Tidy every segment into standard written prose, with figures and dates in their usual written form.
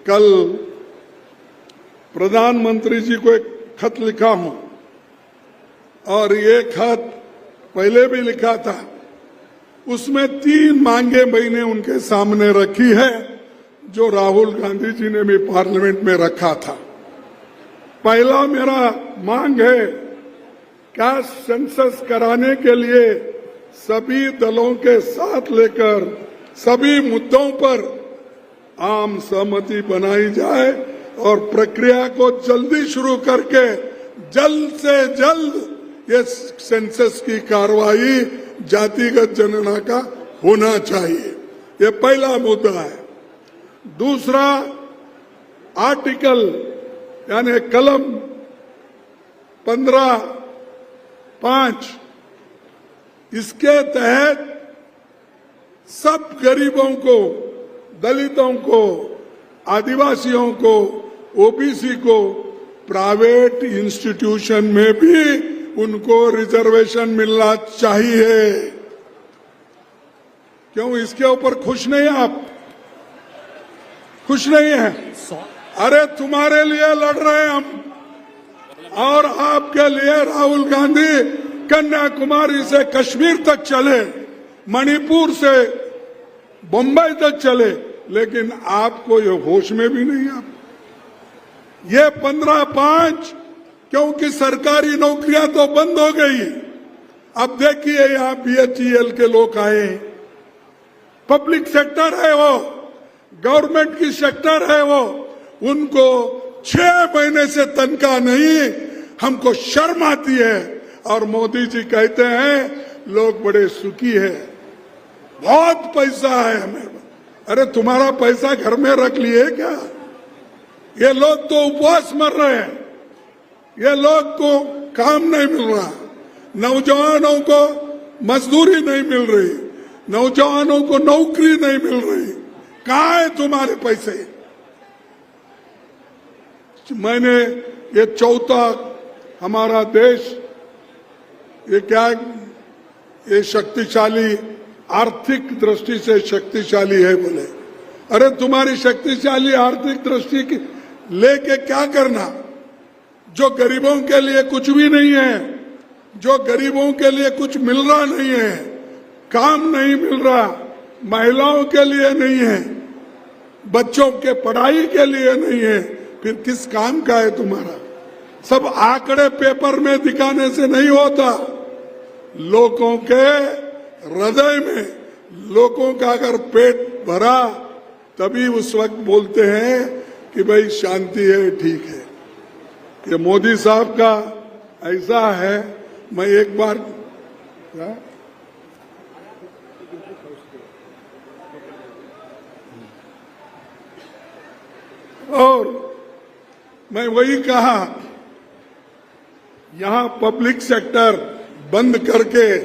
कल प्रधानमंत्री जी को एक खत लिखा हूं और ये खत पहले भी लिखा था। उसमें 3 मांगे मैंने उनके सामने रखी है जो राहुल गांधी जी ने भी पार्लियामेंट में रखा था। पहला मेरा मांग है क्या सेंसस कराने के लिए सभी दलों के साथ लेकर सभी मुद्दों पर आम सहमति बनाई जाए और प्रक्रिया को जल्दी शुरू करके जल्द से जल्द ये सेंसस की कार्रवाई जातिगत जनगणना का होना चाहिए। ये पहला मुद्दा है। दूसरा, आर्टिकल यानी कलम 15(5) इसके तहत सब गरीबों को, दलितों को, आदिवासियों को, ओबीसी को प्राइवेट इंस्टीट्यूशन में भी उनको रिजर्वेशन मिलना चाहिए। क्यों इसके ऊपर खुश नहीं आप? खुश नहीं है? अरे तुम्हारे लिए लड़ रहे हैं हम और आपके लिए राहुल गांधी कन्याकुमारी से कश्मीर तक चले, मणिपुर से बंबई तक चले, लेकिन आपको ये होश में भी नहीं। आप ये 15(5) क्योंकि सरकारी नौकरियां तो बंद हो गई। अब देखिए यहाँ BHEL के लोग आए, पब्लिक सेक्टर है वो, गवर्नमेंट की सेक्टर है वो, उनको 6 महीने से तनख्वाह नहीं। हमको शर्म आती है और मोदी जी कहते हैं लोग बड़े सुखी है, बहुत पैसा है हमें। अरे तुम्हारा पैसा घर में रख लिए क्या? ये लोग तो उपवास मर रहे हैं, ये लोग को काम नहीं मिल रहा, नौजवानों को मजदूरी नहीं मिल रही, नौजवानों को नौकरी नहीं मिल रही। कहाँ है तुम्हारे पैसे? मैंने ये चौथा हमारा देश ये क्या, ये शक्तिशाली, आर्थिक दृष्टि से शक्तिशाली है बोले। अरे तुम्हारी शक्तिशाली आर्थिक दृष्टि लेके क्या करना? जो गरीबों के लिए कुछ भी नहीं है, जो गरीबों के लिए कुछ मिल रहा नहीं है, काम नहीं मिल रहा, महिलाओं के लिए नहीं है, बच्चों के पढ़ाई के लिए नहीं है, फिर किस काम का है तुम्हारा? सब आंकड़े पेपर में दिखाने से नहीं होता। लोगों के हृदय में, लोगों का अगर पेट भरा तभी उस वक्त बोलते हैं कि भाई शांति है, ठीक है। ये मोदी साहब का ऐसा है। मैं एक बार और मैं वही कहा, यहां पब्लिक सेक्टर बंद करके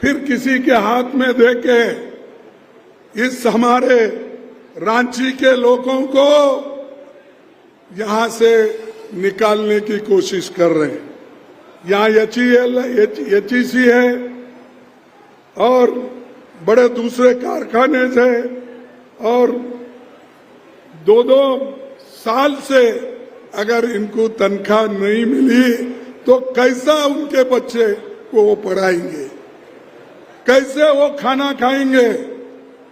फिर किसी के हाथ में देके इस हमारे रांची के लोगों को यहां से निकालने की कोशिश कर रहे हैं। यहाँ HEC है और बड़े दूसरे कारखाने से, और 2-2 साल से अगर इनको तनख्वाह नहीं मिली तो कैसा उनके बच्चे को वो पढ़ाएंगे, कैसे वो खाना खाएंगे?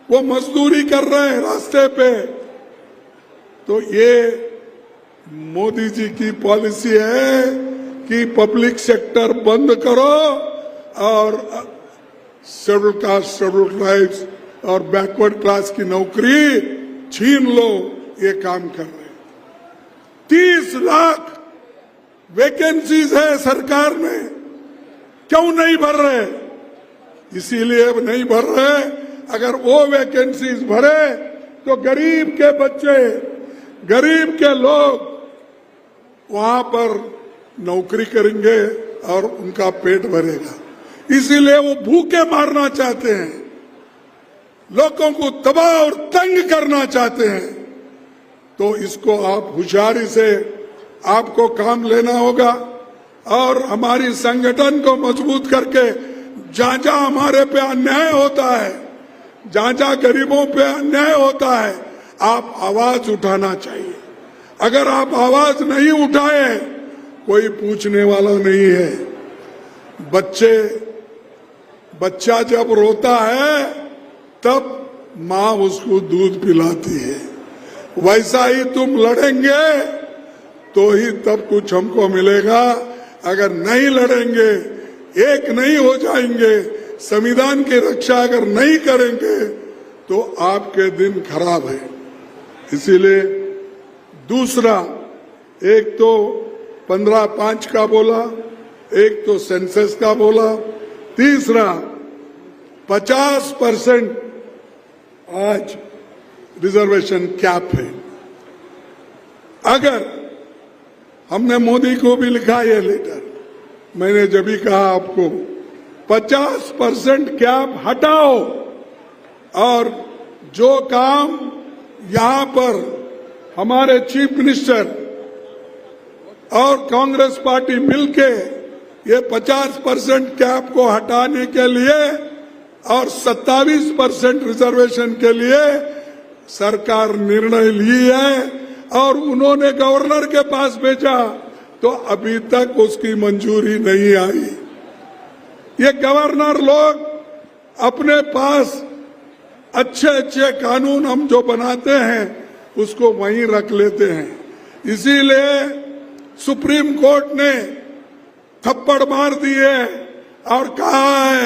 वो मजदूरी कर रहे हैं रास्ते पे। तो ये मोदी जी की पॉलिसी है कि पब्लिक सेक्टर बंद करो और शेड्यूल कास्ट, शेड्यूल ट्राइब्स और बैकवर्ड क्लास की नौकरी छीन लो। ये काम कर रहे हैं। 30 लाख वैकेंसीज है सरकार में, क्यों नहीं भर रहे? इसीलिए नहीं भर रहे, अगर वो वैकेंसीज भरे तो गरीब के बच्चे, गरीब के लोग वहां पर नौकरी करेंगे और उनका पेट भरेगा। इसीलिए वो भूखे मारना चाहते हैं, लोगों को तबाह और तंग करना चाहते हैं। तो इसको आप होशियारी से आपको काम लेना होगा और हमारी संगठन को मजबूत करके जहां जहां हमारे पे अन्याय होता है, जहां जहां गरीबों पे अन्याय होता है, आप आवाज उठाना चाहिए। अगर आप आवाज नहीं उठाए, कोई पूछने वाला नहीं है। बच्चा जब रोता है तब माँ उसको दूध पिलाती है। वैसा ही तुम लड़ेंगे तो ही तब कुछ हमको मिलेगा। अगर नहीं लड़ेंगे, एक नहीं हो जाएंगे, संविधान की रक्षा अगर नहीं करेंगे तो आपके दिन खराब है। इसीलिए दूसरा, एक तो 15/5 का बोला, एक तो सेंसस का बोला, तीसरा 50% आज रिजर्वेशन कैप है। अगर हमने मोदी को भी लिखा ये लेटर, मैंने जब भी कहा आपको 50% कैप हटाओ और जो काम यहां पर हमारे चीफ मिनिस्टर और कांग्रेस पार्टी मिलके ये 50% कैप को हटाने के लिए और 27% रिजर्वेशन के लिए सरकार निर्णय ली है और उन्होंने गवर्नर के पास भेजा तो अभी तक उसकी मंजूरी नहीं आई। ये गवर्नर लोग अपने पास अच्छे कानून हम जो बनाते हैं उसको वहीं रख लेते हैं। इसीलिए सुप्रीम कोर्ट ने थप्पड़ मार दिए और कहा है